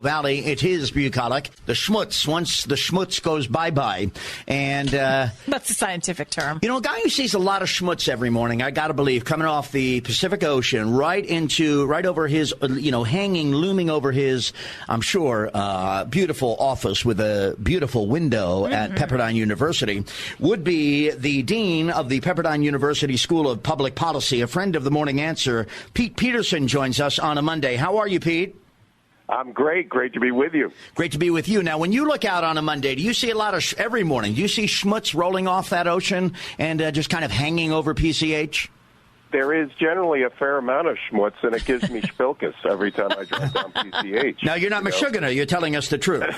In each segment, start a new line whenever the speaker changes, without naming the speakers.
Valley, it is bucolic. The schmutz, once the schmutz goes bye-bye. And
that's a scientific term.
You know, a guy who sees a lot of schmutz every morning, I got to believe, coming off the Pacific Ocean, right over his, looming over his, I'm sure, beautiful office with a beautiful window at Pepperdine University, would be the dean of the Pepperdine University School of Public Policy, a friend of the Morning Answer. Pete Peterson joins us on a Monday. How are you, Pete?
I'm great. Great to be with you.
Great to be with you. Now, when you look out on a Monday, do you see a lot of, every morning, do you see schmutz rolling off that ocean and just kind of hanging over PCH?
There is generally a fair amount of schmutz, and it gives me spilkus every time I drive down PCH.
Now, you're not Michiganer. You're telling us the truth.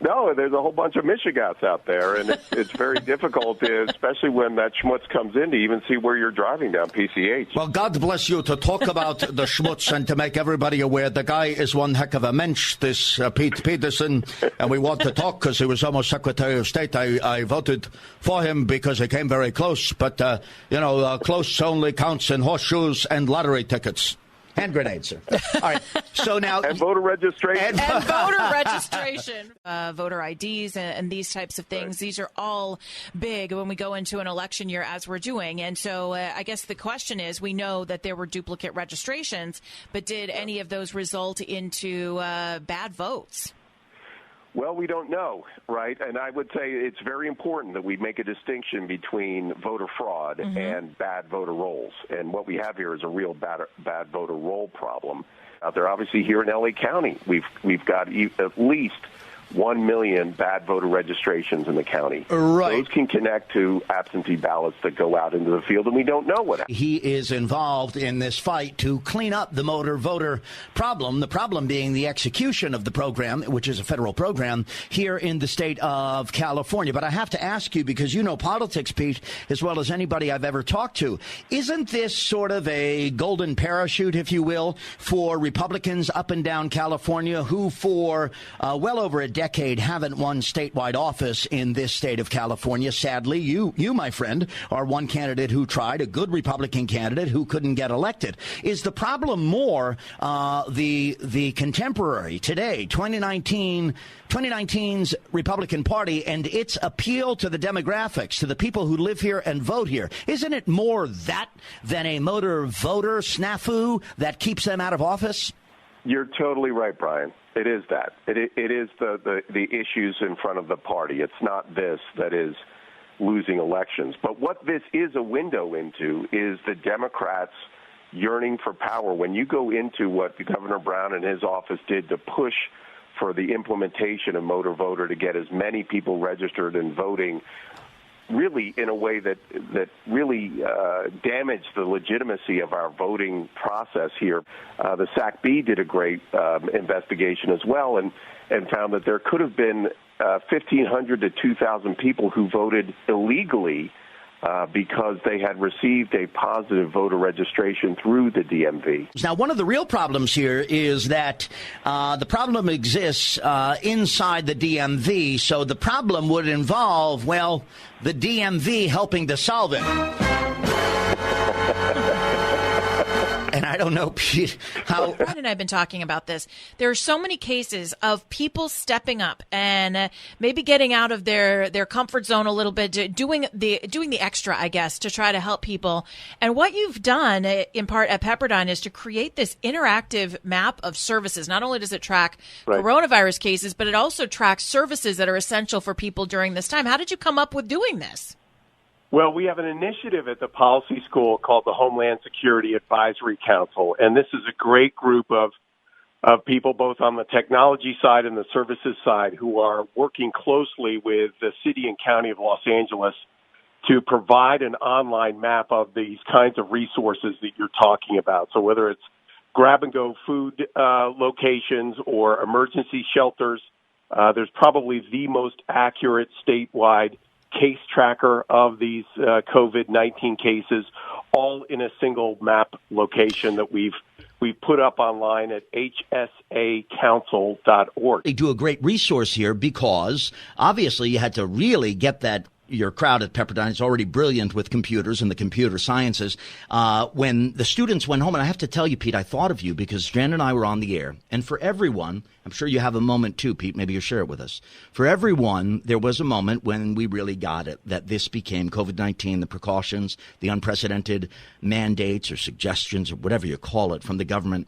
No, there's a whole bunch of Michigats out there, and it's very difficult, especially when that schmutz comes in, to even see where you're driving down PCH.
Well, God bless you to talk about the schmutz and to make everybody aware the guy is one heck of a mensch, this Pete Peterson, and we want to talk because he was almost Secretary of State. I voted for him because he came very close, but, close only counts in horseshoes and lottery tickets. Hand grenades, sir. All right. So now,
and voter registration.
And voter registration. Voter IDs and these types of things. Right. These are all big when we go into an election year, as we're doing. And so I guess the question is, we know that there were duplicate registrations, but did any of those result into bad votes?
Well, we don't know, right? And I would say it's very important that we make a distinction between voter fraud and bad voter rolls. And what we have here is a real bad voter roll problem out there. Obviously, here in L.A. County, we've got at least 1 million bad voter registrations in the county.
Right.
Those can connect to absentee ballots that go out into the field, and we don't know what happens.
He is involved in this fight to clean up the motor voter problem, the problem being the execution of the program, which is a federal program, here in the state of California. But I have to ask you, because you know politics, Pete, as well as anybody I've ever talked to, isn't this sort of a golden parachute, if you will, for Republicans up and down California who for well over a decade haven't won statewide office in this state of California? Sadly, you, my friend, are one candidate who tried, a good Republican candidate who couldn't get elected. Is the problem more the contemporary today, 2019's Republican Party and its appeal to the demographics, to the people who live here and vote here? Isn't it more that than a motor voter snafu that keeps them out of office?
You're totally right, Brian. It is that. It is the issues in front of the party. It's not this that is losing elections. But what this is a window into is the Democrats yearning for power. When you go into what Governor Brown and his office did to push for the implementation of motor voter to get as many people registered and voting, really in a way that really damaged the legitimacy of our voting process here. The SACB did a great investigation as well and found that there could have been 1,500 to 2,000 people who voted illegally because they had received a positive voter registration through the DMV.
Now, one of the real problems here is that the problem exists inside the DMV, so the problem would involve, well, the DMV helping to solve it. And I don't know, Pete, how...
Brian and I have been talking about this. There are so many cases of people stepping up and maybe getting out of their comfort zone a little bit, doing the extra, I guess, to try to help people. And what you've done, in part at Pepperdine, is to create this interactive map of services. Not only does it track coronavirus cases, but it also tracks services that are essential for people during this time. How did you come up with doing this?
Well, we have an initiative at the Policy School called the Homeland Security Advisory Council, and this is a great group of people both on the technology side and the services side who are working closely with the city and county of Los Angeles to provide an online map of these kinds of resources that you're talking about. So whether it's grab-and-go food locations or emergency shelters, there's probably the most accurate statewide case tracker of these COVID-19 cases, all in a single map location that we've put up online at hsacouncil.org.
They do a great resource here because obviously you had to really get that your crowd at Pepperdine is already brilliant with computers and the computer sciences. When the students went home, and I have to tell you, Pete, I thought of you because Jen and I were on the air. And for everyone, I'm sure you have a moment too, Pete, maybe you'll share it with us. For everyone, there was a moment when we really got it, that this became COVID-19, the precautions, the unprecedented mandates or suggestions or whatever you call it from the government,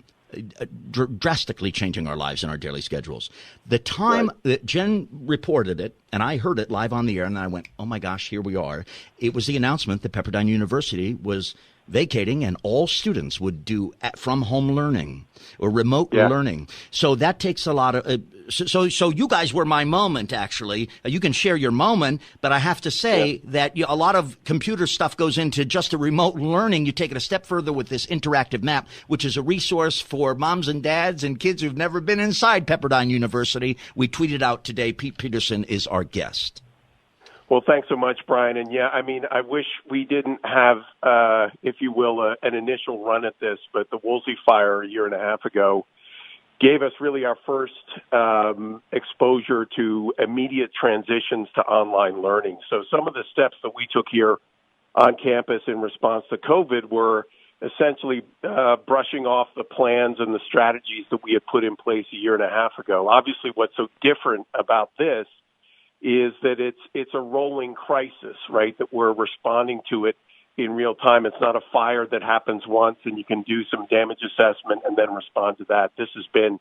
drastically changing our lives and our daily schedules. The time that Jen reported it, and I heard it live on the air, and I went, oh my gosh, here we are. It was the announcement that Pepperdine University was vacating and all students would do from home learning or remote learning. So that takes a lot of so you guys were my moment, actually. You can share your moment, but I have to say that a lot of computer stuff goes into just a remote learning. You take it a step further with this interactive map, which is a resource for moms and dads and kids who've never been inside Pepperdine University. We tweeted out today, Pete Peterson is our guest.
Well, thanks so much, Brian. And I mean, I wish we didn't have, if you will, an initial run at this, but the Woolsey fire a year and a half ago gave us really our first exposure to immediate transitions to online learning. So some of the steps that we took here on campus in response to COVID were essentially brushing off the plans and the strategies that we had put in place a year and a half ago. Obviously, what's so different about this is that it's a rolling crisis, right, that we're responding to it in real time. It's not a fire that happens once and you can do some damage assessment and then respond to that. This has been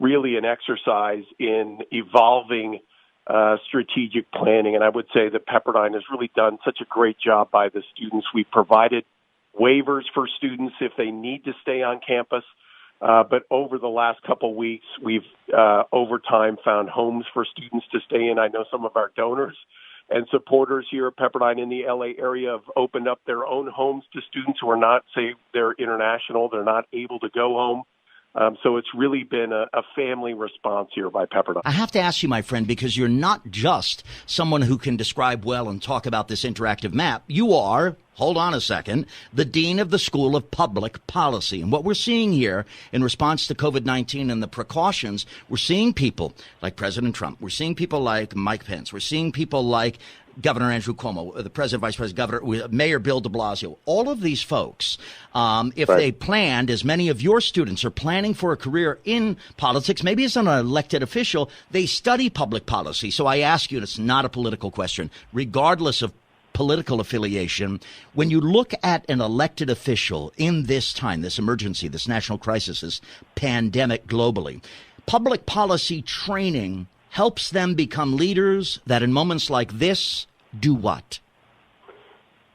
really an exercise in evolving strategic planning, and I would say that Pepperdine has really done such a great job by the students. We've provided waivers for students if they need to stay on campus. But over the last couple of weeks, we've, over time, found homes for students to stay in. I know some of our donors and supporters here at Pepperdine in the L.A. area have opened up their own homes to students who are not, say, they're international, they're not able to go home. So it's really been a family response here by Pepperdine.
I have to ask you, my friend, because you're not just someone who can describe well and talk about this interactive map. You are, hold on a second, the dean of the School of Public Policy. And what we're seeing here in response to COVID-19 and the precautions, we're seeing people like President Trump. We're seeing people like Mike Pence. We're seeing people like Governor Andrew Cuomo, the president, vice president, governor, Mayor Bill de Blasio, all of these folks, if they planned, as many of your students are planning for a career in politics, maybe as an elected official, they study public policy. So I ask you, and it's not a political question, regardless of political affiliation, when you look at an elected official in this time, this emergency, this national crisis, this pandemic globally, public policy training helps them become leaders that in moments like this do what?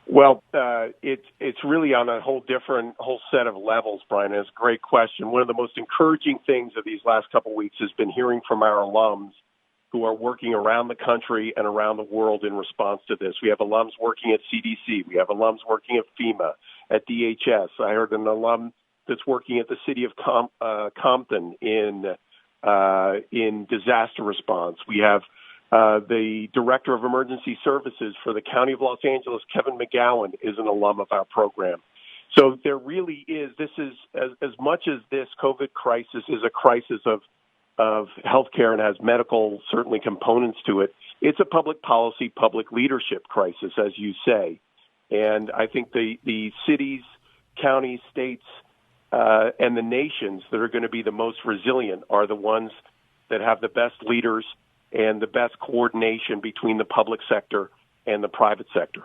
Well, it's really on a whole set of levels, Brian. It's a great question. One of the most encouraging things of these last couple of weeks has been hearing from our alums who are working around the country and around the world in response to this. We have alums working at CDC. We have alums working at FEMA, at DHS. I heard an alum that's working at the city of Compton in disaster response. We have the director of emergency services for the county of Los Angeles, Kevin McGowan, is an alum of our program. So there really is, this is, as much as this COVID crisis is a crisis of healthcare and has medical, certainly, components to it, it's a public policy, public leadership crisis, as you say. And I think the cities, counties, states, and the nations that are going to be the most resilient are the ones that have the best leaders and the best coordination between the public sector and the private sector.